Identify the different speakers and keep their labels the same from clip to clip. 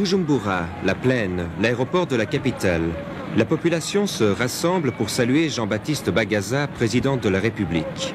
Speaker 1: Bujumbura, la plaine, l'aéroport de la capitale, la population se rassemble pour saluer Jean-Baptiste Bagaza, président de la République.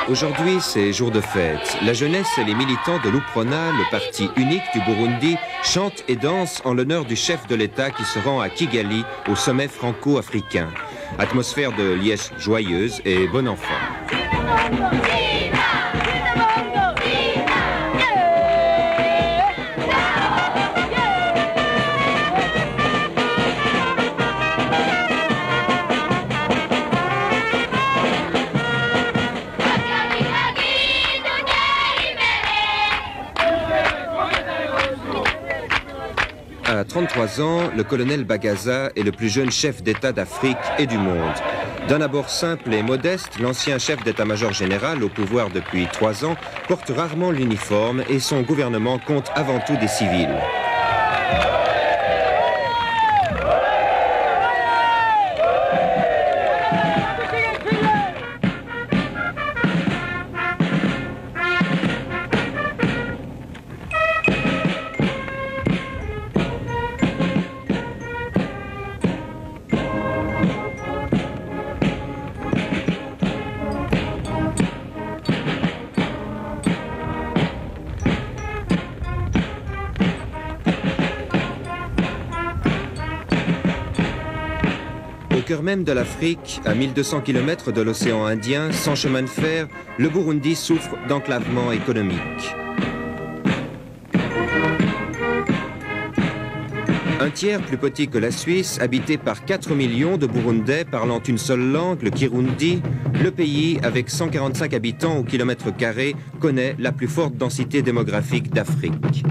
Speaker 1: Aujourd'hui, c'est jour de fête. La jeunesse et les militants de l'UPRONA, le parti unique du Burundi, chantent et dansent en l'honneur du chef de l'État qui se rend à Kigali, au sommet franco-africain. Atmosphère de liesse joyeuse et bon enfant. À 33 ans, le colonel Bagaza est le plus jeune chef d'État d'Afrique et du monde. D'un abord simple et modeste, l'ancien chef d'état-major général, au pouvoir depuis 3 ans, porte rarement l'uniforme et son gouvernement compte avant tout des civils. Au cœur même de l'Afrique, à 1200 km de l'océan Indien, sans chemin de fer, le Burundi souffre d'enclavement économique. Un tiers plus petit que la Suisse, habité par 4 millions de Burundais parlant une seule langue, le Kirundi, le pays, avec 145 habitants au kilomètre carré, connaît la plus forte densité démographique d'Afrique.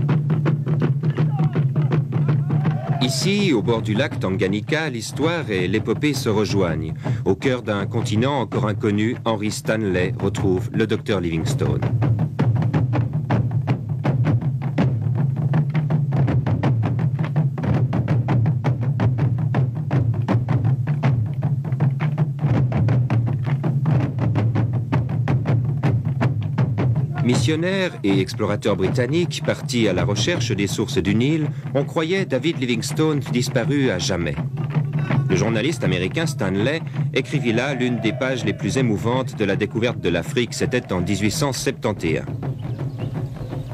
Speaker 1: Ici, au bord du lac Tanganyika, l'histoire et l'épopée se rejoignent. Au cœur d'un continent encore inconnu, Henry Stanley retrouve le docteur Livingstone. Missionnaire et explorateur britannique parti à la recherche des sources du Nil, on croyait David Livingstone disparu à jamais. Le journaliste américain Stanley écrivit là l'une des pages les plus émouvantes de la découverte de l'Afrique, c'était en 1871.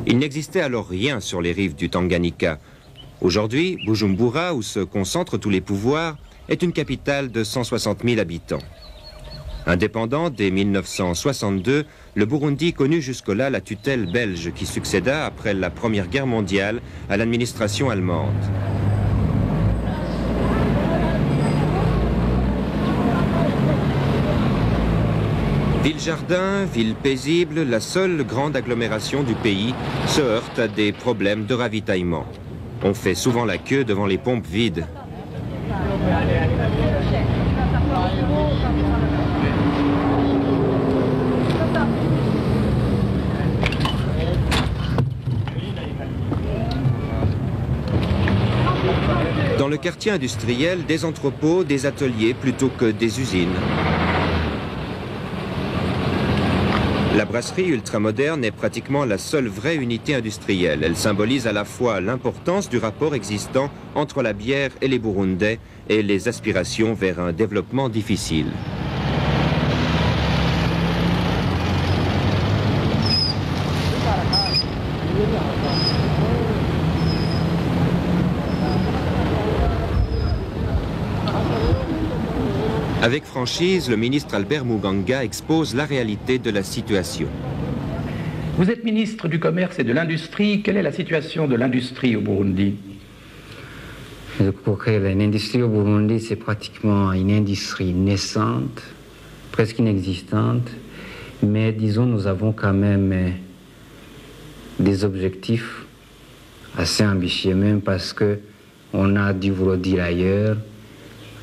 Speaker 1: Il n'existait alors rien sur les rives du Tanganyika. Aujourd'hui, Bujumbura, où se concentrent tous les pouvoirs, est une capitale de 160 000 habitants. Indépendant dès 1962, le Burundi connut jusque-là la tutelle belge qui succéda après la Première Guerre mondiale à l'administration allemande. Ville-jardin, ville paisible, la seule grande agglomération du pays se heurte à des problèmes de ravitaillement. On fait souvent la queue devant les pompes vides. Dans le quartier industriel, des entrepôts, des ateliers plutôt que des usines. La brasserie ultramoderne est pratiquement la seule vraie unité industrielle. Elle symbolise à la fois l'importance du rapport existant entre la bière et les Burundais et les aspirations vers un développement difficile. Avec franchise, le ministre Albert Muganga expose la réalité de la situation.
Speaker 2: Vous êtes ministre du Commerce et de l'Industrie. Quelle est la situation de l'industrie au Burundi?
Speaker 3: Je crois que l'industrie au Burundi, c'est pratiquement une industrie naissante, presque inexistante. Mais disons, nous avons quand même des objectifs assez ambitieux, même parce qu'on a dû vous le dire ailleurs,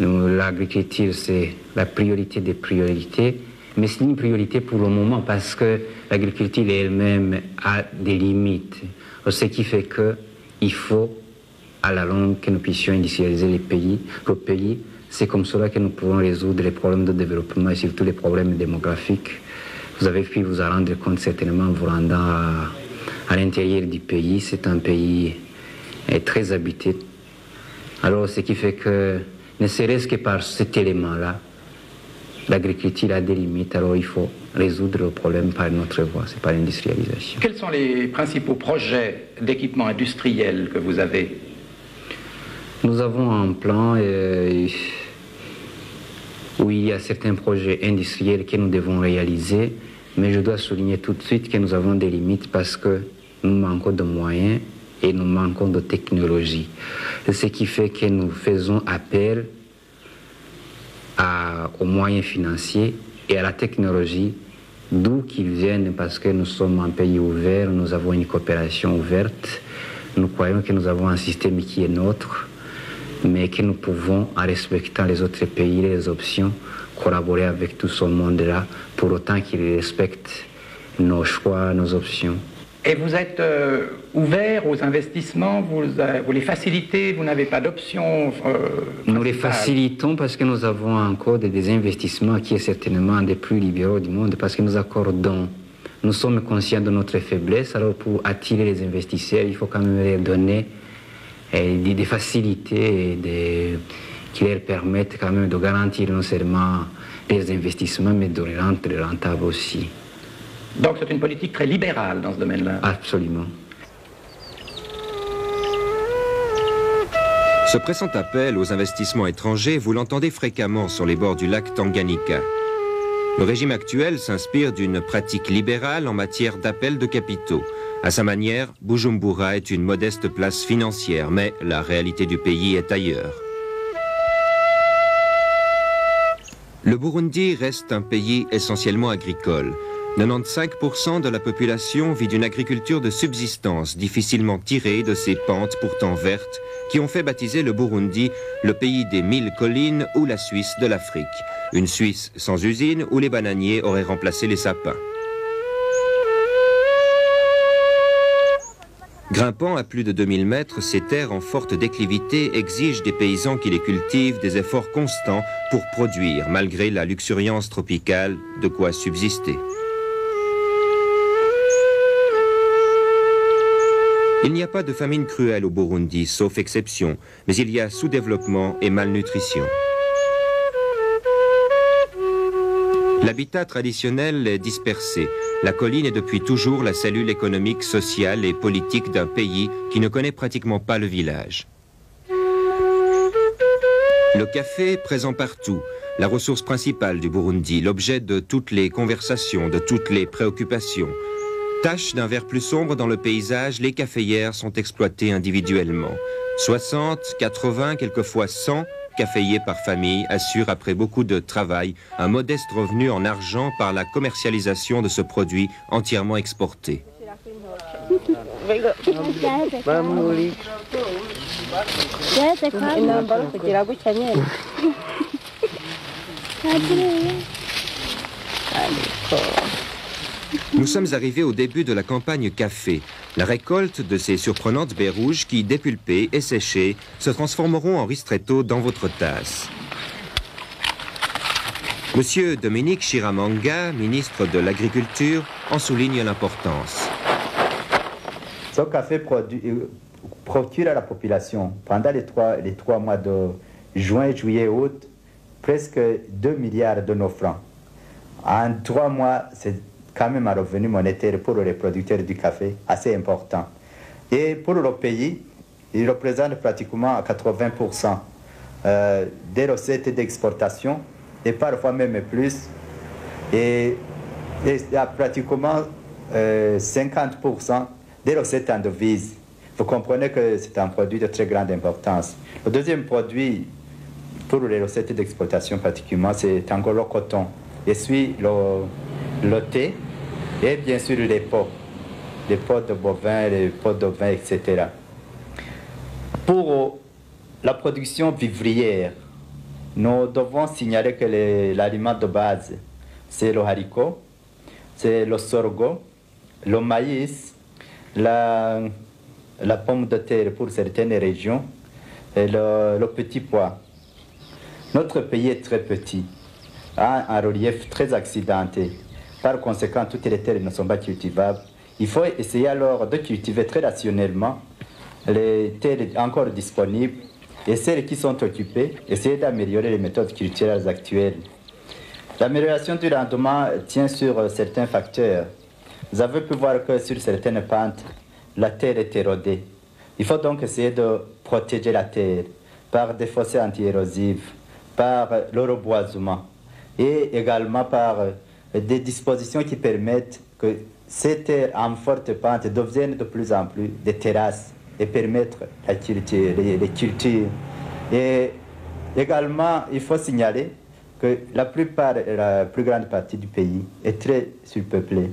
Speaker 3: l'agriculture, c'est la priorité des priorités. Mais c'est une priorité pour le moment parce que l'agriculture elle-même a des limites. Ce qui fait qu'il faut, à la longue, que nous puissions industrialiser le pays. C'est comme cela que nous pouvons résoudre les problèmes de développement et surtout les problèmes démographiques. Vous avez pu vous en rendre compte certainement en vous rendant à l'intérieur du pays. C'est un pays très habité. Alors, ce qui fait que, ne serait-ce que par cet élément-là, l'agriculture a des limites, alors il faut résoudre le problème par notre voie, c'est par l'industrialisation.
Speaker 2: Quels sont les principaux projets d'équipement industriel que vous avez?
Speaker 3: Nous avons un plan où il y a certains projets industriels que nous devons réaliser, mais je dois souligner tout de suite que nous avons des limites parce que nous manquons de moyens et nous manquons de technologie. Ce qui fait que nous faisons appel aux moyens financiers et à la technologie, d'où qu'ils viennent, parce que nous sommes un pays ouvert, nous avons une coopération ouverte, nous croyons que nous avons un système qui est nôtre, mais que nous pouvons, en respectant les autres pays, les options, collaborer avec tout ce monde-là, pour autant qu'ils respectent nos choix, nos options.
Speaker 2: Et vous êtes ouvert aux investissements, vous les facilitez, vous n'avez pas d'options
Speaker 3: Nous les facilitons parce que nous avons encore des investissements qui est certainement un des plus libéraux du monde, parce que nous accordons, nous sommes conscients de notre faiblesse, alors pour attirer les investisseurs, il faut quand même leur donner des facilités qui leur permettent quand même de garantir non seulement les investissements, mais de les rendre rentables aussi.
Speaker 2: Donc c'est une politique très libérale dans ce domaine-là.
Speaker 3: Absolument.
Speaker 1: Ce pressant appel aux investissements étrangers, vous l'entendez fréquemment sur les bords du lac Tanganyika. Le régime actuel s'inspire d'une pratique libérale en matière d'appel de capitaux. À sa manière, Bujumbura est une modeste place financière, mais la réalité du pays est ailleurs. Le Burundi reste un pays essentiellement agricole. 95% de la population vit d'une agriculture de subsistance difficilement tirée de ces pentes pourtant vertes qui ont fait baptiser le Burundi le pays des 1000 collines ou la Suisse de l'Afrique. Une Suisse sans usine où les bananiers auraient remplacé les sapins. Grimpant à plus de 2000 mètres, ces terres en forte déclivité exigent des paysans qui les cultivent des efforts constants pour produire, malgré la luxuriance tropicale, de quoi subsister. Il n'y a pas de famine cruelle au Burundi, sauf exception, mais il y a sous-développement et malnutrition. L'habitat traditionnel est dispersé. La colline est depuis toujours la cellule économique, sociale et politique d'un pays qui ne connaît pratiquement pas le village. Le café, présent partout, la ressource principale du Burundi, l'objet de toutes les conversations, de toutes les préoccupations. Tache d'un vert plus sombre dans le paysage, les caféières sont exploitées individuellement. 60, 80, quelquefois 100 caféiers par famille assurent après beaucoup de travail un modeste revenu en argent par la commercialisation de ce produit entièrement exporté. Nous sommes arrivés au début de la campagne café, la récolte de ces surprenantes baies rouges qui, dépulpées et séchées, se transformeront en ristretto dans votre tasse. Monsieur Dominique Chiramanga, ministre de l'Agriculture, en souligne l'importance.
Speaker 4: Ce café procure à la population, pendant les trois mois de juin, juillet, août, presque 2 milliards de nos francs. En 3 mois, c'est quand même un revenu monétaire pour les producteurs du café assez important. Et pour le pays, il représente pratiquement 80% des recettes d'exportation et parfois même plus. Et il y a pratiquement 50% des recettes en devises. Vous comprenez que c'est un produit de très grande importance. Le deuxième produit pour les recettes d'exportation particulièrement, c'est encore le coton. Et puis le thé et bien sûr les pots de bovins, les pots de vin, etc. Pour la production vivrière, nous devons signaler que l'aliment de base, c'est le haricot, c'est le sorgho, le maïs, la pomme de terre pour certaines régions et le petit pois. Notre pays est très petit, a un relief très accidenté. Par conséquent, toutes les terres ne sont pas cultivables. Il faut essayer alors de cultiver très rationnellement les terres encore disponibles et celles qui sont occupées, essayer d'améliorer les méthodes culturelles actuelles. L'amélioration du rendement tient sur certains facteurs. Vous avez pu voir que sur certaines pentes, la terre est érodée. Il faut donc essayer de protéger la terre par des fossés anti-érosifs, par le reboisement et également par des dispositions qui permettent que ces terres en forte pente deviennent de plus en plus des terrasses et permettre la culture, les cultures. Et également, il faut signaler que la plus grande partie du pays est très surpeuplée.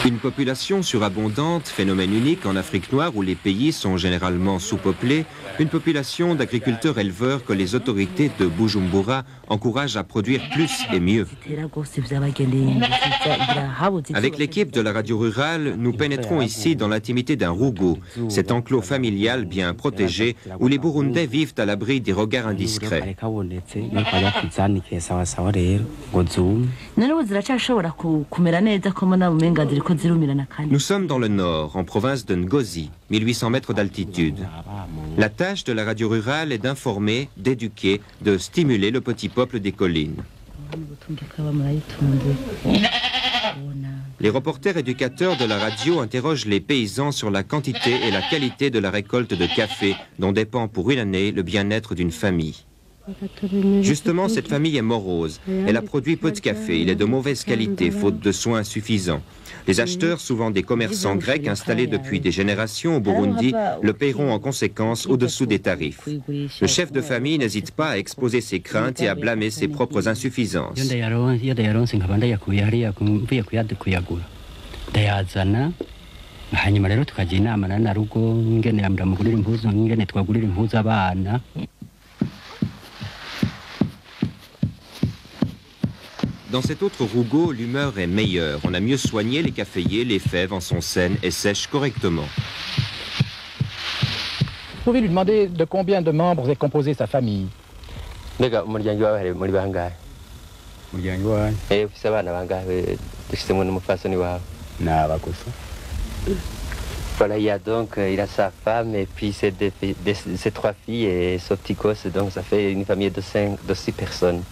Speaker 1: Une population surabondante, phénomène unique en Afrique noire où les pays sont généralement sous-peuplés, une population d'agriculteurs-éleveurs que les autorités de Bujumbura encouragent à produire plus et mieux. Avec l'équipe de la radio rurale, nous pénétrons ici dans l'intimité d'un rugo, cet enclos familial bien protégé où les Burundais vivent à l'abri des regards indiscrets. Nous sommes dans le nord, en province de Ngozi, 1800 mètres d'altitude. La tâche de la radio rurale est d'informer, d'éduquer, de stimuler le petit peuple des collines. Les reporters éducateurs de la radio interrogent les paysans sur la quantité et la qualité de la récolte de café dont dépend pour une année le bien-être d'une famille. Justement, cette famille est morose. Elle a produit peu de café. Il est de mauvaise qualité, faute de soins suffisants. Les acheteurs, souvent des commerçants grecs installés depuis des générations au Burundi, le paieront en conséquence au-dessous des tarifs. Le chef de famille n'hésite pas à exposer ses craintes et à blâmer ses propres insuffisances. Dans cet autre rugo, l'humeur est meilleure. On a mieux soigné les caféiers, les fèves en sont saines et sèches correctement.
Speaker 2: Vous pouvez lui demander de combien de membres est composée sa famille.
Speaker 5: Voilà, il a sa femme et puis ses trois filles et son petit gosse, donc ça fait une famille de 6 personnes.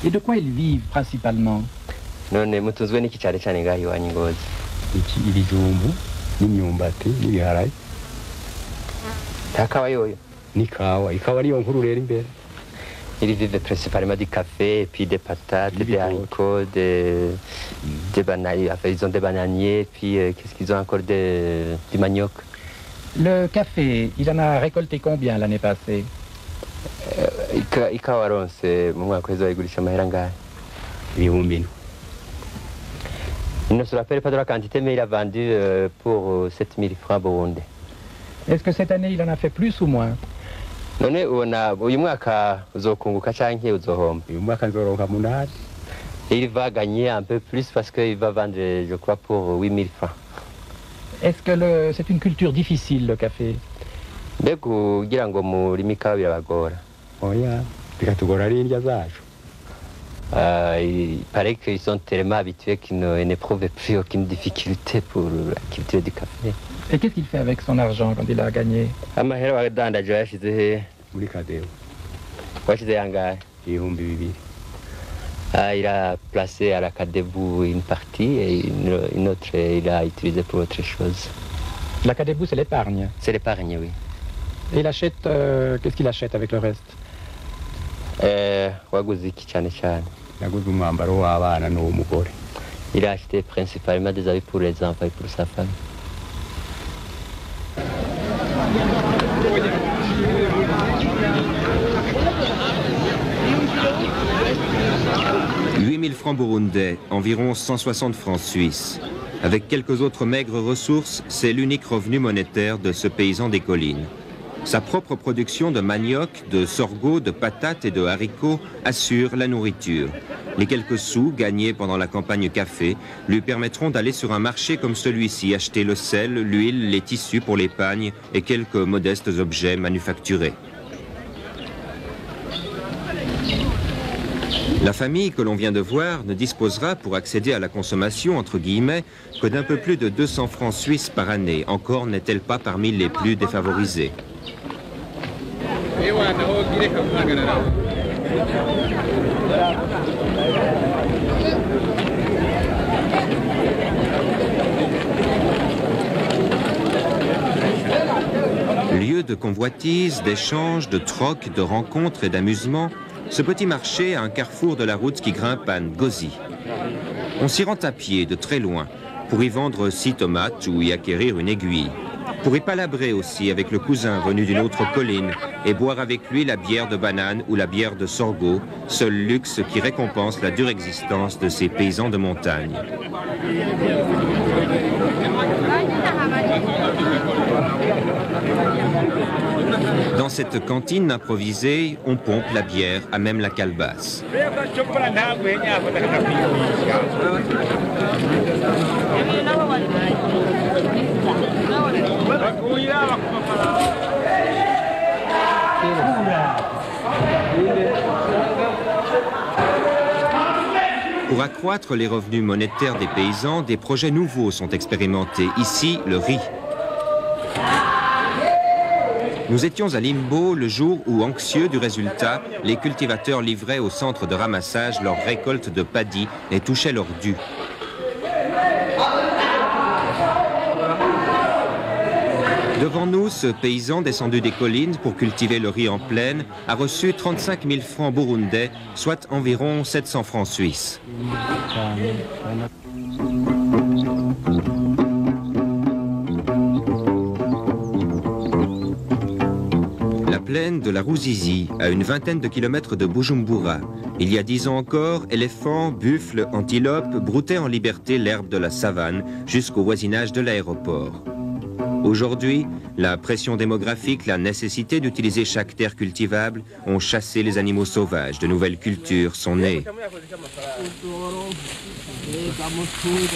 Speaker 2: Et de quoi ils vivent principalement?
Speaker 5: Ils vivent principalement du café, et puis des patates, des haricots, des bananiers, enfin, ils ont des bananiers, et puis qu'est-ce qu'ils ont encore, du manioc.
Speaker 2: Le café, il en a récolté combien l'année passée?
Speaker 5: Il ne se rappelle pas de la quantité, mais il a vendu pour 7000 francs burundais.
Speaker 2: Est-ce que cette année, il en a fait plus ou moins?
Speaker 5: Il va gagner un peu plus parce qu'il va vendre, je crois, pour 8000 francs.
Speaker 2: Est-ce que c'est une culture difficile, le café?
Speaker 5: Il paraît qu'ils sont tellement habitués qu'ils n'éprouvent plus aucune difficulté pour la culture du café.
Speaker 2: Et qu'est-ce qu'il fait avec son argent quand il a gagné?
Speaker 5: Il a placé à la Kadebou une partie et une autre, il a utilisé pour autre chose.
Speaker 2: La Kadebou, c'est l'épargne.
Speaker 5: C'est l'épargne, oui.
Speaker 2: Et il achète, qu'est-ce qu'il achète avec le reste?
Speaker 5: Il a acheté principalement des habits pour les enfants et pour sa femme.
Speaker 1: « 8000 francs burundais, environ 160 francs suisses. Avec quelques autres maigres ressources, c'est l'unique revenu monétaire de ce paysan des collines. Sa propre production de manioc, de sorgho, de patates et de haricots assure la nourriture. Les quelques sous gagnés pendant la campagne café lui permettront d'aller sur un marché comme celui-ci acheter le sel, l'huile, les tissus pour les pagnes et quelques modestes objets manufacturés. La famille que l'on vient de voir ne disposera pour accéder à la consommation, entre guillemets, que d'un peu plus de 200 francs suisses par année. Encore n'est-elle pas parmi les plus défavorisées. Lieu de convoitise, d'échanges, de troc, de rencontres et d'amusements, ce petit marché a un carrefour de la route qui grimpe à Ngozi. On s'y rend à pied de très loin pour y vendre 6 tomates ou y acquérir une aiguille. Pour y palabrer aussi avec le cousin venu d'une autre colline et boire avec lui la bière de banane ou la bière de sorgho, seul luxe qui récompense la dure existence de ces paysans de montagne. Dans cette cantine improvisée, on pompe la bière à même la calebasse. Pour accroître les revenus monétaires des paysans, des projets nouveaux sont expérimentés. Ici, le riz. Nous étions à Limbo le jour où, anxieux du résultat, les cultivateurs livraient au centre de ramassage leur récolte de paddy et touchaient leur dû. Devant nous, ce paysan descendu des collines pour cultiver le riz en plaine a reçu 35 000 francs burundais, soit environ 700 francs suisses. La plaine de la Ruzizi, à une vingtaine de kilomètres de Bujumbura. Il y a 10 ans encore, éléphants, buffles, antilopes broutaient en liberté l'herbe de la savane jusqu'au voisinage de l'aéroport. Aujourd'hui, la pression démographique, la nécessité d'utiliser chaque terre cultivable ont chassé les animaux sauvages. De nouvelles cultures sont nées.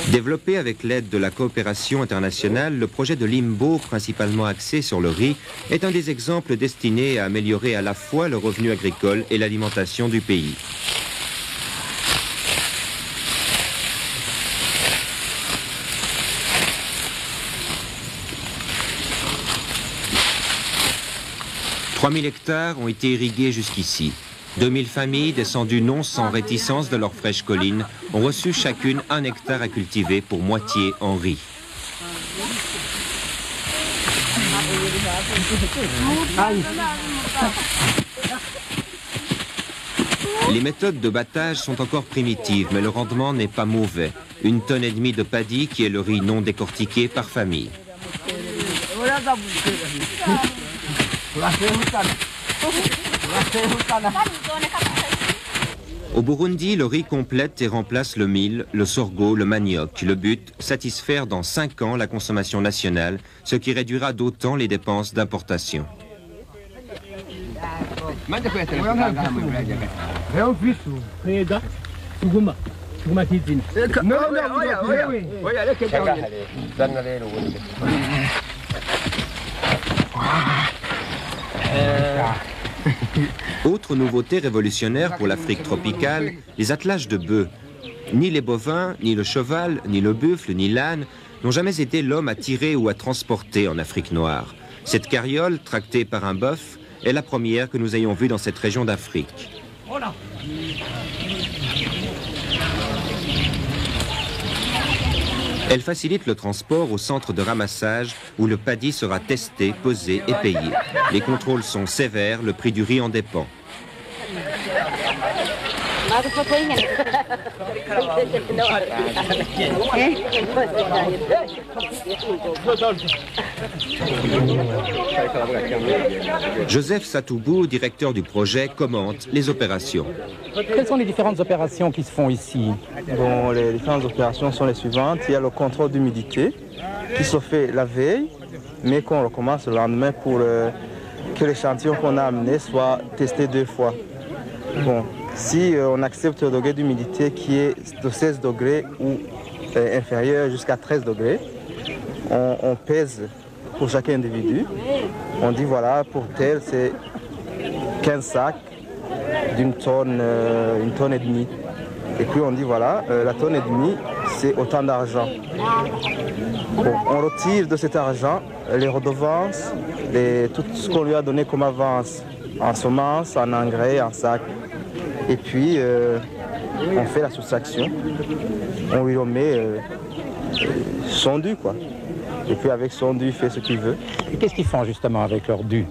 Speaker 1: Développé avec l'aide de la coopération internationale, le projet de Limbo, principalement axé sur le riz, est un des exemples destinés à améliorer à la fois le revenu agricole et l'alimentation du pays. « 3000 hectares ont été irrigués jusqu'ici. 2000 familles, descendues non sans réticence de leurs fraîches collines, ont reçu chacune 1 hectare à cultiver pour moitié en riz. Les méthodes de battage sont encore primitives, mais le rendement n'est pas mauvais. 1,5 tonne de paddy, qui est le riz non décortiqué par famille. Au Burundi, le riz complète et remplace le mil, le sorgho, le manioc. Le but, satisfaire dans 5 ans la consommation nationale, ce qui réduira d'autant les dépenses d'importation. Autre nouveauté révolutionnaire pour l'Afrique tropicale, les attelages de bœufs. Ni les bovins, ni le cheval, ni le buffle, ni l'âne n'ont jamais été l'homme à tirer ou à transporter en Afrique noire. Cette carriole, tractée par un bœuf, est la première que nous ayons vue dans cette région d'Afrique. Elle facilite le transport au centre de ramassage où le paddy sera testé, pesé et payé. Les contrôles sont sévères, le prix du riz en dépend. Joseph Satoubou, directeur du projet, commente les opérations.
Speaker 2: Quelles sont les différentes opérations qui se font ici?
Speaker 6: Bon, les différentes opérations sont les suivantes. Il y a le contrôle d'humidité qui se fait la veille, mais qu'on recommence le lendemain pour que l'échantillon qu'on a amené soit testé 2 fois. Bon, si on accepte le degré d'humidité qui est de 16 degrés ou inférieur jusqu'à 13 degrés, on pèse pour chaque individu. On dit voilà, pour tel, c'est 15 sacs d'une tonne, une tonne et demie. Et puis on dit voilà, la tonne et demie, c'est autant d'argent. Bon, on retire de cet argent les redevances, tout ce qu'on lui a donné comme avance, en semences, en engrais, en sacs. Et puis on fait la soustraction, on lui remet son dû, quoi. Et puis avec son dû, il fait ce qu'il veut.
Speaker 2: Et qu'est-ce qu'ils font justement avec leur dû?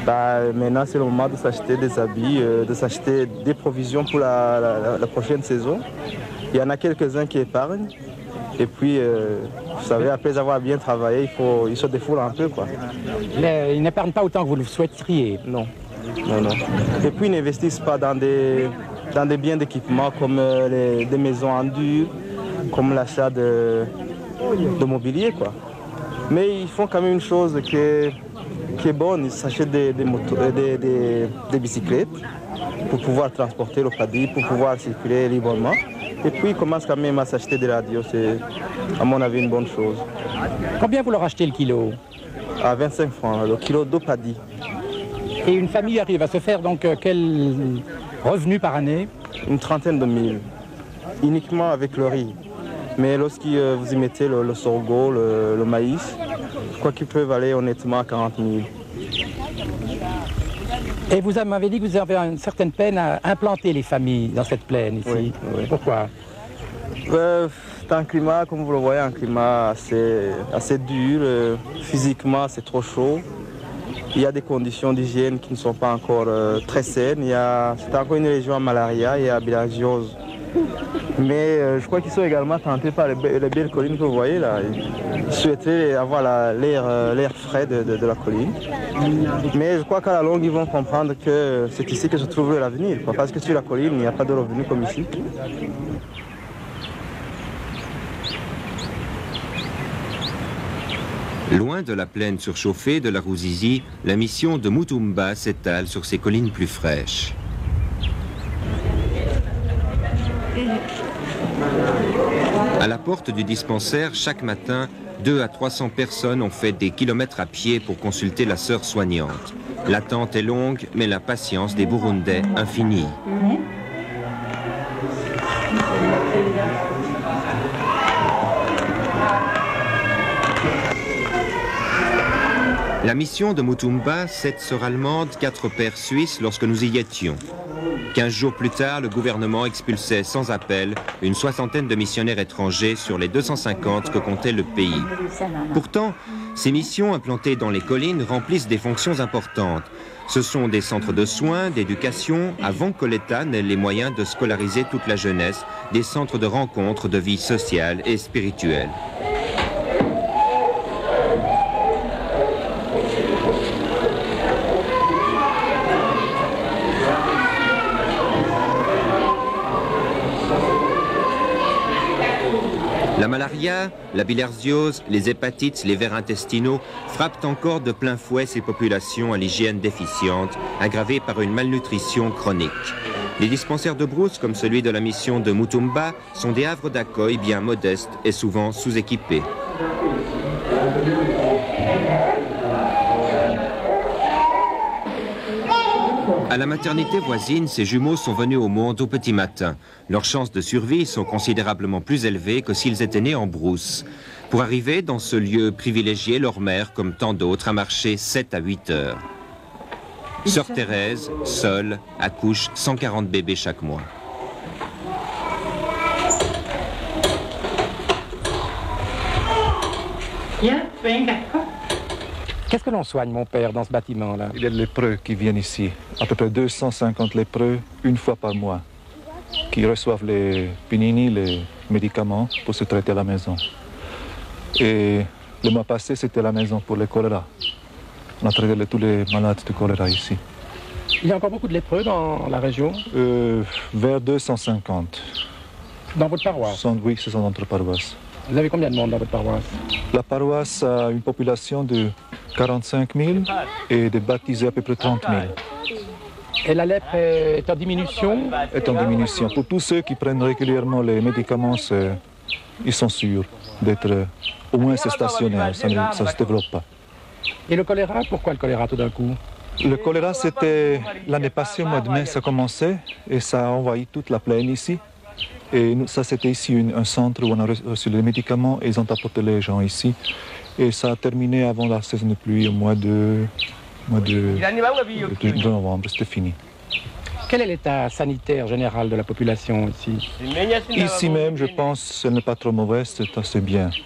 Speaker 6: Maintenant, c'est le moment de s'acheter des habits, de s'acheter des provisions pour la prochaine saison. Il y en a quelques-uns qui épargnent. Et puis, vous savez, après avoir bien travaillé, ils se défoulent un peu, quoi.
Speaker 2: Ils n'épargnent pas autant que vous le souhaiteriez?
Speaker 6: Non. Non, non. Et puis, ils n'investissent pas dans des biens d'équipement comme des maisons en dur, comme l'achat de mobilier, quoi. Mais ils font quand même une chose qui est bonne, ils s'achètent des bicyclettes pour pouvoir transporter le paddy, pour pouvoir circuler librement. Et puis ils commencent quand même à s'acheter des radios, c'est à mon avis une bonne chose.
Speaker 2: Combien vous leur achetez le kilo?
Speaker 6: À 25 francs, le kilo de paddy.
Speaker 2: Et une famille arrive à se faire donc quel revenu par année?
Speaker 6: Une trentaine de mille, uniquement avec le riz. Mais lorsque vous y mettez le sorgho, le maïs, je crois qu'ils peuvent aller honnêtement à 40 000.
Speaker 2: Et vous m'avez dit que vous avez une certaine peine à implanter les familles dans cette plaine ici.
Speaker 6: Oui, oui.
Speaker 2: Pourquoi?
Speaker 6: C'est un climat, comme vous le voyez, un climat assez dur. Physiquement, c'est trop chaud. Il y a des conditions d'hygiène qui ne sont pas encore très saines. C'est encore une région à malaria et à bilharziose. Mais je crois qu'ils sont également tentés par les belles collines que vous voyez là. Ils souhaiteraient avoir l'air frais de la colline. Mais je crois qu'à la longue, ils vont comprendre que c'est ici que se trouve l'avenir. Parce que sur la colline, il n'y a pas de revenus comme ici.
Speaker 1: Loin de la plaine surchauffée de la Ruzizi, la mission de Mutumba s'étale sur ces collines plus fraîches. À la porte du dispensaire, chaque matin, 200 à 300 personnes ont fait des kilomètres à pied pour consulter la sœur soignante. L'attente est longue, mais la patience des Burundais infinie. La mission de Mutumba, 7 sœurs allemandes, 4 pères suisses lorsque nous y étions. 15 jours plus tard, le gouvernement expulsait sans appel une 60aine de missionnaires étrangers sur les 250 que comptait le pays. Pourtant, ces missions implantées dans les collines remplissent des fonctions importantes. Ce sont des centres de soins, d'éducation, avant que l'État n'ait les moyens de scolariser toute la jeunesse, des centres de rencontres, de vie sociale et spirituelle. La malaria, la bilharziose, les hépatites, les vers intestinaux frappent encore de plein fouet ces populations à l'hygiène déficiente, aggravées par une malnutrition chronique. Les dispensaires de brousse, comme celui de la mission de Mutumba, sont des havres d'accueil bien modestes et souvent sous-équipés. À la maternité voisine, ces jumeaux sont venus au monde au petit matin. Leurs chances de survie sont considérablement plus élevées que s'ils étaient nés en brousse. Pour arriver dans ce lieu privilégié, leur mère, comme tant d'autres, a marché 7 à 8 heures. Sœur Thérèse, seule, accouche 140 bébés chaque mois.
Speaker 2: Qu'est-ce que l'on soigne, mon père, dans ce bâtiment-là?
Speaker 7: Il y a des lépreux qui viennent ici, à peu près 250 lépreux une fois par mois, qui reçoivent les pinini, les médicaments pour se traiter à la maison. Et le mois passé, c'était la maison pour le choléra. On a traité tous les malades de choléra ici.
Speaker 2: Il y a encore beaucoup de lépreux dans la région?
Speaker 7: Vers 250.
Speaker 2: Dans votre paroisse?
Speaker 7: Oui, ce sont dans notre paroisse.
Speaker 2: Vous avez combien de monde dans votre paroisse?
Speaker 7: La paroisse a une population de 45 000 et de baptisés à peu près 30 000.
Speaker 2: Et la lèpre est en diminution?
Speaker 7: Est en diminution. Pour tous ceux qui prennent régulièrement les médicaments, ils sont sûrs d'être au moins stationnaires, ça ne se développe pas.
Speaker 2: Et le choléra, pourquoi le choléra tout d'un coup?
Speaker 7: Le choléra, c'était l'année passée, au mois de mai, ça commençait et ça a envahi toute la plaine ici. Et ça, c'était ici un centre où on a reçu les médicaments et ils ont apporté les gens ici. Et ça a terminé avant la saison de pluie, au mois de novembre, c'était fini.
Speaker 2: Quel est l'état sanitaire général de la population ici?
Speaker 7: Ici même, je pense qu'elle n'est pas trop mauvaise, c'est assez bien.
Speaker 1: «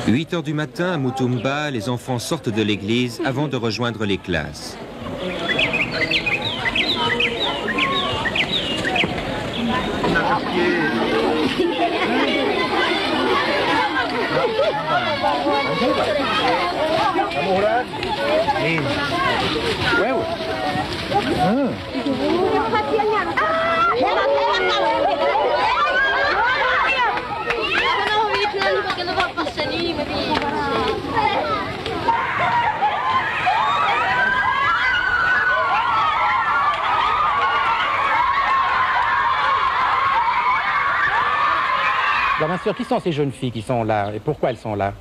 Speaker 1: 8 heures du matin, à Mutumba, les enfants sortent de l'église avant de rejoindre les classes.
Speaker 2: Alors, bien sûr, qui sont ces jeunes filles qui sont là et pourquoi elles sont là?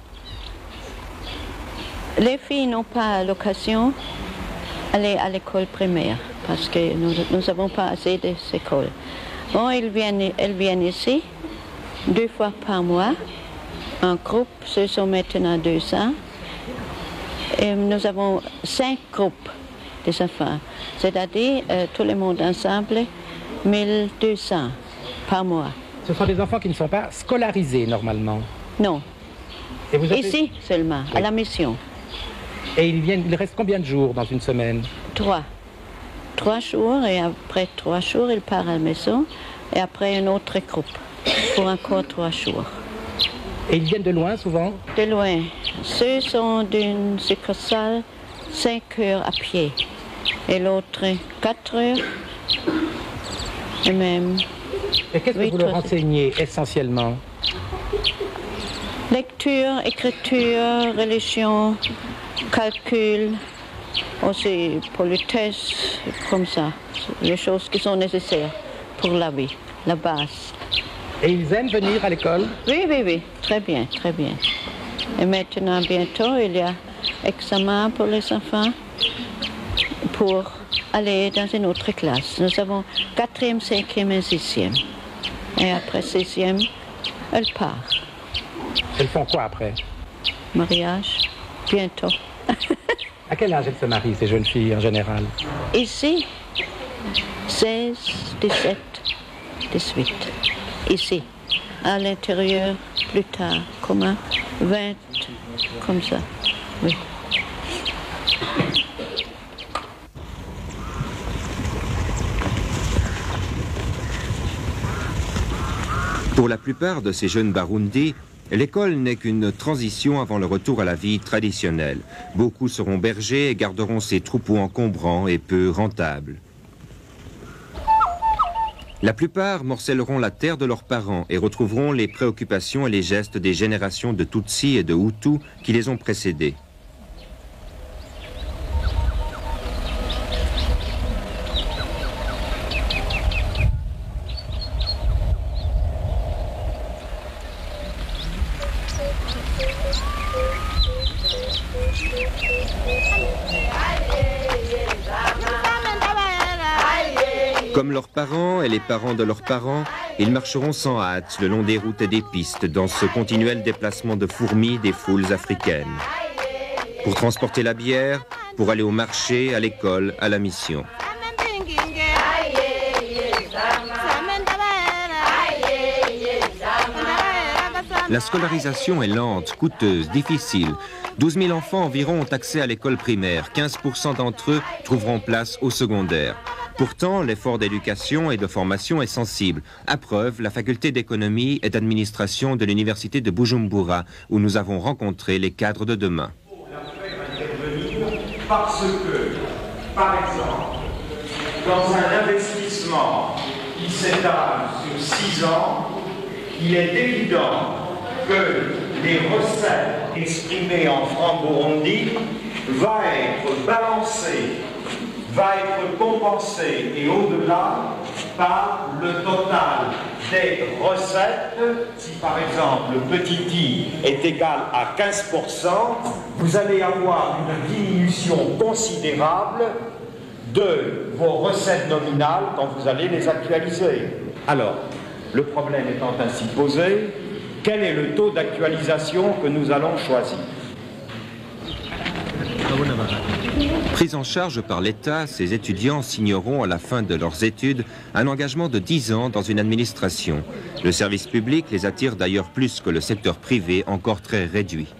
Speaker 8: Les filles n'ont pas l'occasion d'aller à l'école primaire parce que nous n'avons pas assez d'écoles. Bon, elles viennent ici 2 fois par mois. En groupe, ce sont maintenant 200. Et nous avons 5 groupes des enfants, c'est-à-dire tout le monde ensemble, 1200 par mois.
Speaker 2: Ce sont des enfants qui ne sont pas scolarisés normalement?
Speaker 8: Non.
Speaker 2: Et vous avez...
Speaker 8: Ici seulement, oui. À la mission.
Speaker 2: Et ils restent combien de jours dans une semaine? 3.
Speaker 8: 3 jours et après 3 jours, ils partent à la maison et après un autre groupe pour encore 3 jours.
Speaker 2: Et ils viennent de loin souvent?
Speaker 8: De loin. Ceux sont d'une succursale 5 heures à pied et l'autre 4 heures et même.
Speaker 2: Et qu'est-ce que vous leur enseignez essentiellement?
Speaker 8: Lecture, écriture, religion, calcul, aussi politesse, comme ça. Les choses qui sont nécessaires pour la vie, la base.
Speaker 2: Et ils aiment venir à l'école?
Speaker 8: Oui, oui, oui, très bien, très bien. Et maintenant, bientôt, il y a examen pour les enfants pour aller dans une autre classe. Nous avons 4e, 5e et 6e. Et après 6e, elles partent.
Speaker 2: Elles font quoi après?
Speaker 8: Mariage, bientôt.
Speaker 2: À quel âge elles se marient, ces jeunes filles en général?
Speaker 8: Ici, 16, 17, 18. Ici, à l'intérieur, plus tard, comme 20, comme ça, oui.
Speaker 1: Pour la plupart de ces jeunes Barundi, l'école n'est qu'une transition avant le retour à la vie traditionnelle. Beaucoup seront bergers et garderont ces troupeaux encombrants et peu rentables. La plupart morcelleront la terre de leurs parents et retrouveront les préoccupations et les gestes des générations de Tutsis et de Hutus qui les ont précédés. Comme leurs parents et les parents de leurs parents, ils marcheront sans hâte le long des routes et des pistes dans ce continuel déplacement de fourmis des foules africaines. Pour transporter la bière, pour aller au marché, à l'école, à la mission. La scolarisation est lente, coûteuse, difficile. 12 000 enfants environ ont accès à l'école primaire. 15% d'entre eux trouveront place au secondaire. Pourtant, l'effort d'éducation et de formation est sensible. À preuve, la faculté d'économie et d'administration de l'université de Bujumbura, où nous avons rencontré les cadres de demain.
Speaker 9: Parce que, par exemple, dans un investissement qui s'étale sur 6 ans, il est évident que les recettes exprimées en francs Burundi vont être balancées, va être compensé et au-delà par le total des recettes. Si par exemple le petit i est égal à 15%, vous allez avoir une diminution considérable de vos recettes nominales quand vous allez les actualiser. Alors, le problème étant ainsi posé, quel est le taux d'actualisation que nous allons choisir ?
Speaker 1: Pris en charge par l'État, ces étudiants signeront à la fin de leurs études un engagement de 10 ans dans une administration. Le service public les attire d'ailleurs plus que le secteur privé, encore très réduit.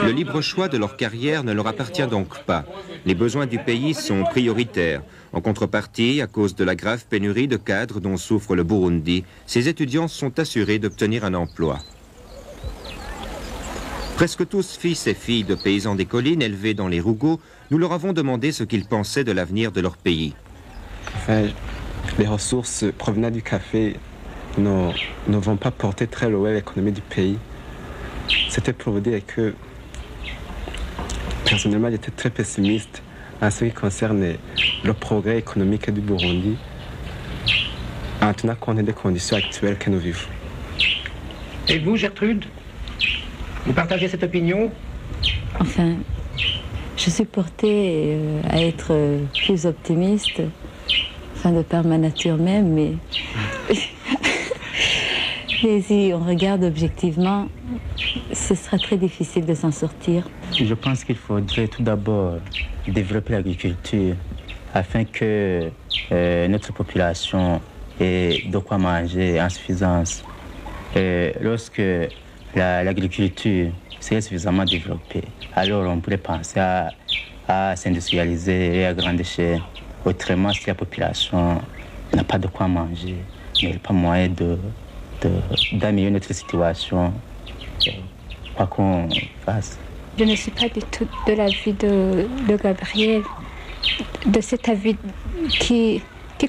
Speaker 1: Le libre choix de leur carrière ne leur appartient donc pas. Les besoins du pays sont prioritaires. En contrepartie, à cause de la grave pénurie de cadres dont souffre le Burundi, ces étudiants sont assurés d'obtenir un emploi. Presque tous fils et filles de paysans des collines élevés dans les Rougo, nous leur avons demandé ce qu'ils pensaient de l'avenir de leur pays.
Speaker 10: Enfin, les ressources provenant du café ne vont pas porter très loin l'économie du pays. C'était pour vous dire que, personnellement, j'étais très pessimiste en ce qui concerne le progrès économique du Burundi, en tenant compte des conditions actuelles que nous vivons.
Speaker 2: Et vous, Gertrude, vous partagez cette opinion?
Speaker 11: Enfin, je suis portée à être plus optimiste, enfin de par ma nature même, mais si on regarde objectivement, ce sera très difficile de s'en sortir.
Speaker 12: Je pense qu'il faudrait tout d'abord développer l'agriculture afin que notre population ait de quoi manger en suffisance. Lorsque l'agriculture serait suffisamment développée, alors on pourrait penser à s'industrialiser et à grande échelle. Autrement, si la population n'a pas de quoi manger, il n'y a pas moyen d'améliorer notre situation, quoi qu'on fasse.
Speaker 13: Je ne suis pas du tout de l'avis de Gabriel, de cet avis qui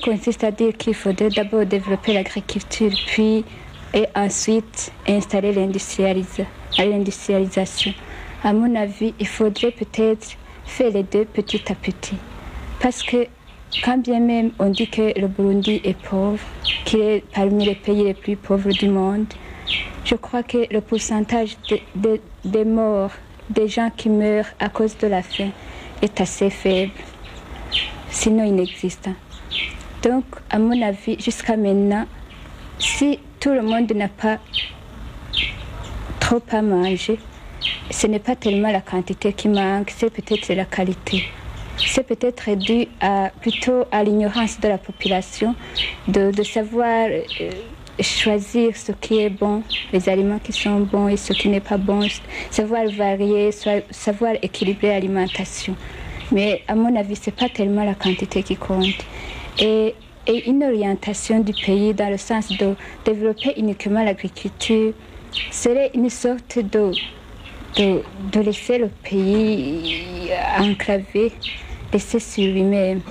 Speaker 13: consiste à dire qu'il faudrait d'abord développer l'agriculture, puis et ensuite installer l'industrialisation. À mon avis, il faudrait peut-être faire les deux petit à petit. Parce que quand bien même on dit que le Burundi est pauvre, qu'il est parmi les pays les plus pauvres du monde, je crois que le pourcentage des morts, des gens qui meurent à cause de la faim, est assez faible, sinon inexistant. Donc, à mon avis, jusqu'à maintenant, si tout le monde n'a pas trop à manger, ce n'est pas tellement la quantité qui manque, c'est peut-être la qualité. C'est peut-être dû plutôt à l'ignorance de la population de savoir choisir ce qui est bon, les aliments qui sont bons et ce qui n'est pas bon, savoir varier, savoir équilibrer l'alimentation. Mais à mon avis, ce n'est pas tellement la quantité qui compte. Et une orientation du pays dans le sens de développer uniquement l'agriculture serait une sorte de laisser le pays enclavé, laisser sur lui-même.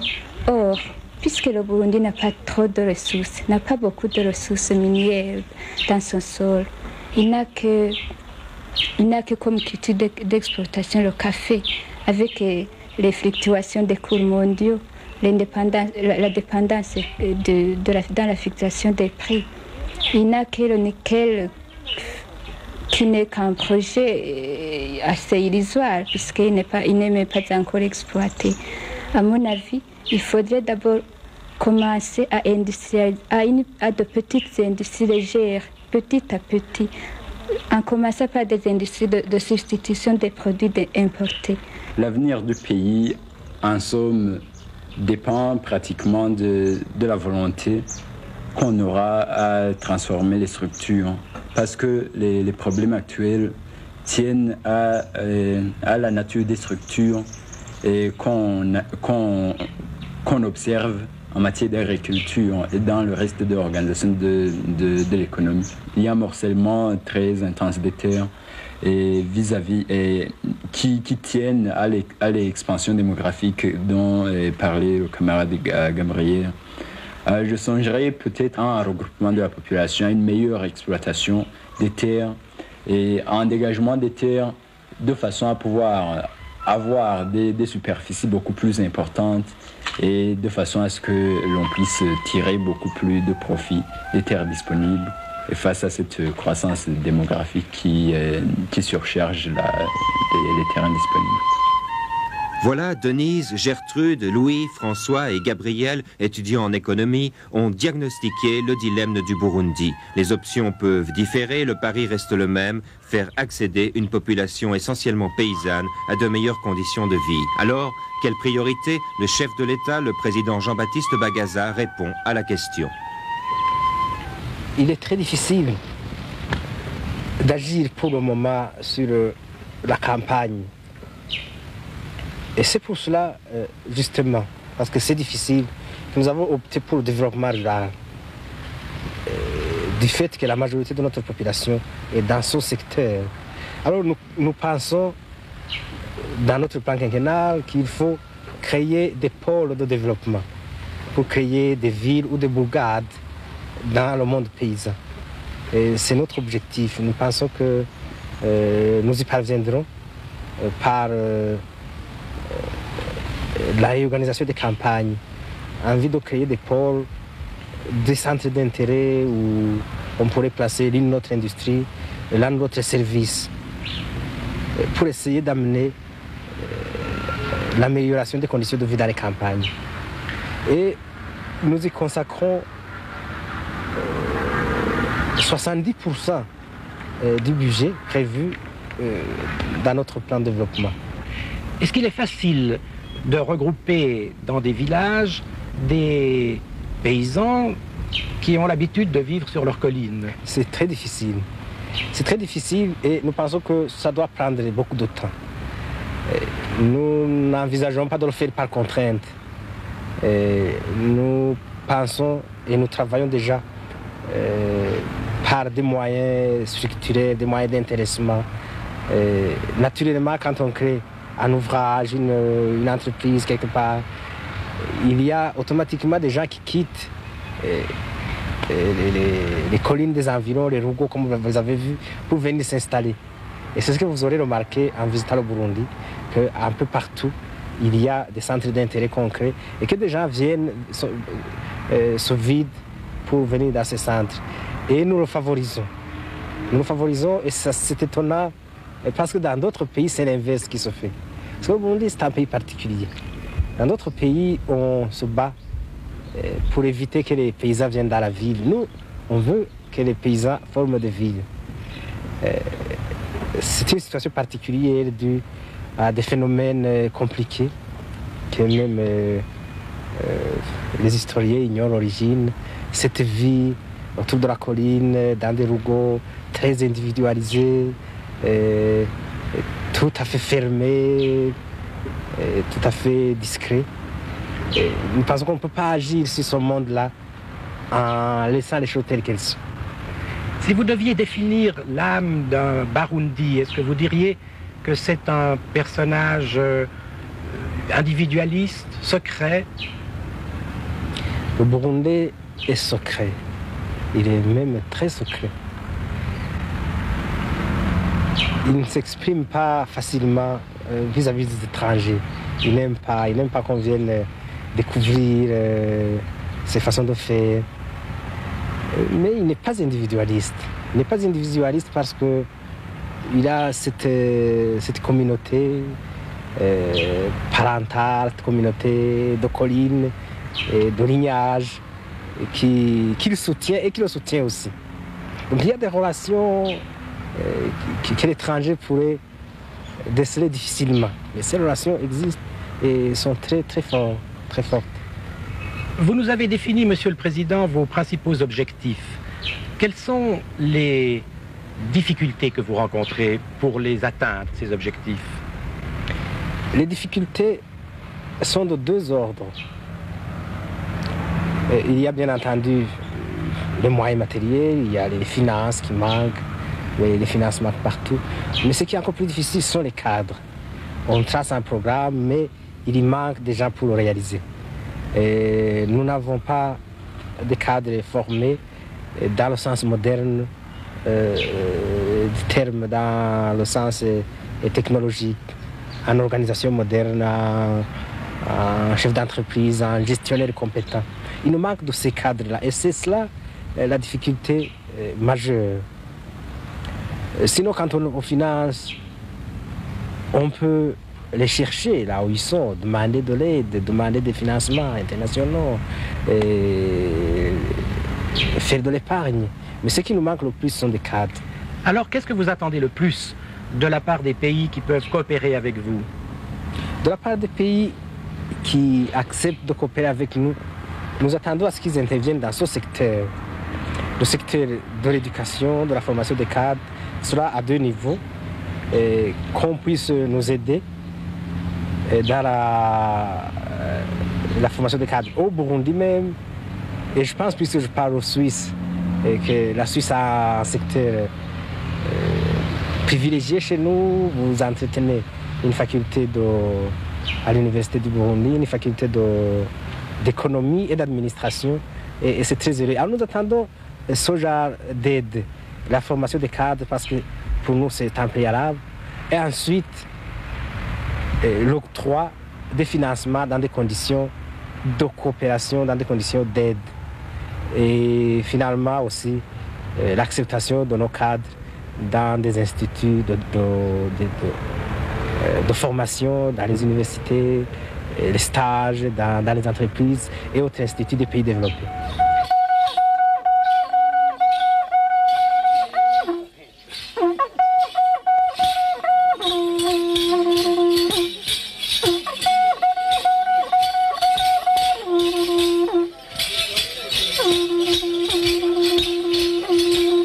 Speaker 13: Or, puisque le Burundi n'a pas trop de ressources, n'a pas beaucoup de ressources minières dans son sol, il n'a que comme culture d'exportation le café, avec les fluctuations des cours mondiaux, la dépendance dans la fixation des prix. Il n'a que le nickel qui n'est qu'un projet assez illusoire puisqu'il n'est même pas encore exploité. À mon avis, il faudrait d'abord commencer à de petites industries légères, petit à petit, en commençant par des industries de substitution des produits importés.
Speaker 14: L'avenir du pays, en somme, dépend pratiquement de la volonté qu'on aura à transformer les structures. Parce que les problèmes actuels tiennent à la nature des structures et qu'on observe en matière d'agriculture et dans le reste de l'organisation de l'économie. Il y a un morcellement très intense des terres et qui tiennent à l'expansion démographique dont parlait le camarade Gabriel. Je songerais peut-être à un regroupement de la population, à une meilleure exploitation des terres et à un dégagement des terres de façon à pouvoir avoir des superficies beaucoup plus importantes et de façon à ce que l'on puisse tirer beaucoup plus de profit des terres disponibles et face à cette croissance démographique qui surcharge les terrains disponibles.
Speaker 1: Voilà, Denise, Gertrude, Louis, François et Gabriel, étudiants en économie, ont diagnostiqué le dilemme du Burundi. Les options peuvent différer, le pari reste le même, faire accéder une population essentiellement paysanne à de meilleures conditions de vie. Alors, quelle priorité? Le chef de l'État, le président Jean-Baptiste Bagaza, répond à la question.
Speaker 15: Il est très difficile d'agir pour le moment sur la campagne. Et c'est pour cela, justement, parce que c'est difficile, que nous avons opté pour le développement rural. Du fait que la majorité de notre population est dans ce secteur. Alors nous pensons, dans notre plan quinquennal, qu'il faut créer des pôles de développement pour créer des villes ou des bourgades dans le monde paysan. Et c'est notre objectif. Nous pensons que nous y parviendrons par la réorganisation des campagnes, envie de créer des pôles, des centres d'intérêt où on pourrait placer l'une notre industrie, l'un notre service, pour essayer d'amener l'amélioration des conditions de vie dans les campagnes. Et nous y consacrons 70% du budget prévu dans notre plan de développement.
Speaker 2: Est-ce qu'il est facile de regrouper dans des villages des paysans qui ont l'habitude de vivre sur leurs collines?
Speaker 15: C'est très difficile. C'est très difficile et nous pensons que ça doit prendre beaucoup de temps. Nous n'envisageons pas de le faire par contrainte. Nous pensons et nous travaillons déjà par des moyens structurels, des moyens d'intéressement. Naturellement, quand on crée un ouvrage, une entreprise quelque part, il y a automatiquement des gens qui quittent les collines des environs, les Rougo, comme vous avez vu, pour venir s'installer. Et c'est ce que vous aurez remarqué en visitant le Burundi, qu'un peu partout, il y a des centres d'intérêt concrets et que des gens viennent, se vident pour venir dans ces centres. Et nous le favorisons. Nous le favorisons et c'est étonnant parce que dans d'autres pays, c'est l'inverse qui se fait. Parce que le Burundi, c'est un pays particulier. Dans d'autres pays, on se bat pour éviter que les paysans viennent dans la ville. Nous, on veut que les paysans forment des villes. C'est une situation particulière due à des phénomènes compliqués que même les historiens ignorent l'origine. Cette vie autour de la colline, dans des rougeaux très individualisés, tout à fait fermés, tout à fait discrets. Nous pensons qu'on ne peut pas agir sur ce monde-là en laissant les choses telles qu'elles sont.
Speaker 2: Si vous deviez définir l'âme d'un Barundi, est-ce que vous diriez que c'est un personnage individualiste, secret?
Speaker 15: Le Burundi est secret. Il est même très secret. Il ne s'exprime pas facilement vis-à-vis des étrangers. Il n'aime pas qu'on vienne découvrir ses façons de faire. Mais il n'est pas individualiste. Il n'est pas individualiste parce qu'il a cette communauté parentale, cette communauté de collines de lignage, qui le soutient et qui le soutient aussi. Donc il y a des relations que l'étranger pourrait déceler difficilement. Mais ces relations existent et sont très fortes, très fortes.
Speaker 2: Vous nous avez défini, Monsieur le Président, vos principaux objectifs. Quelles sont les difficultés que vous rencontrez pour les atteindre, ces objectifs?
Speaker 15: Les difficultés sont de deux ordres. Il y a bien entendu les moyens matériels, il y a les finances qui manquent, les finances manquent partout. Mais ce qui est encore plus difficile sont les cadres. On trace un programme, mais il y manque des gens pour le réaliser. Et nous n'avons pas de cadres formés dans le sens moderne du terme, dans le sens technologique, en organisation moderne, en chef d'entreprise, en gestionnaire compétent. Il nous manque de ces cadres-là et c'est cela la difficulté majeure. Sinon, quand on finance, on peut les chercher là où ils sont, demander de l'aide, demander des financements internationaux, faire de l'épargne. Mais ce qui nous manque le plus sont des cadres.
Speaker 2: Alors, qu'est-ce que vous attendez le plus de la part des pays qui peuvent coopérer avec vous?
Speaker 15: De la part des pays qui acceptent de coopérer avec nous, nous attendons à ce qu'ils interviennent dans ce secteur. Le secteur de l'éducation, de la formation des cadres, cela à deux niveaux, et qu'on puisse nous aider dans la formation des cadres au Burundi même. Et je pense, puisque je parle aux Suisses, et que la Suisse a un secteur privilégié chez nous. Vous entretenez une faculté à l'Université du Burundi, une faculté d'économie et d'administration, et c'est très heureux. Alors nous attendons ce genre d'aide, la formation des cadres, parce que pour nous c'est un préalable, et ensuite l'octroi des financements dans des conditions de coopération, dans des conditions d'aide, et finalement aussi l'acceptation de nos cadres dans des instituts de formation, dans les universités, les stages, dans les entreprises et autres instituts des pays développés.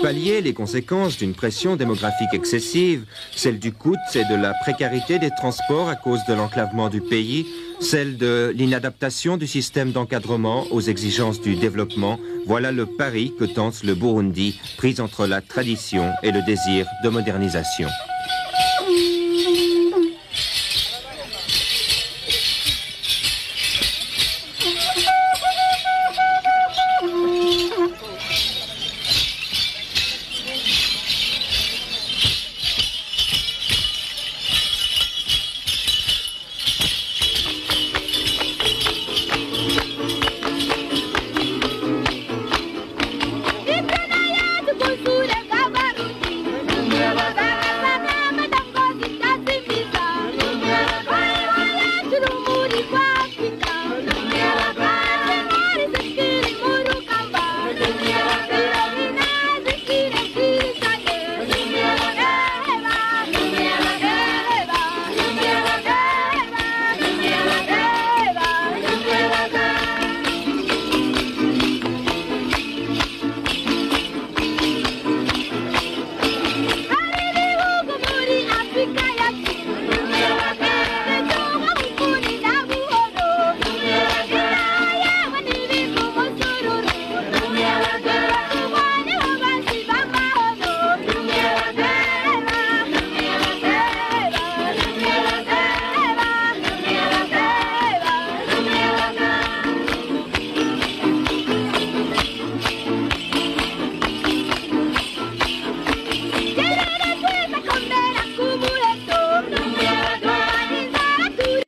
Speaker 1: Pallier les conséquences d'une pression démographique excessive, celle du coût et de la précarité des transports à cause de l'enclavement du pays, celle de l'inadaptation du système d'encadrement aux exigences du développement, voilà le pari que tente le Burundi, pris entre la tradition et le désir de modernisation.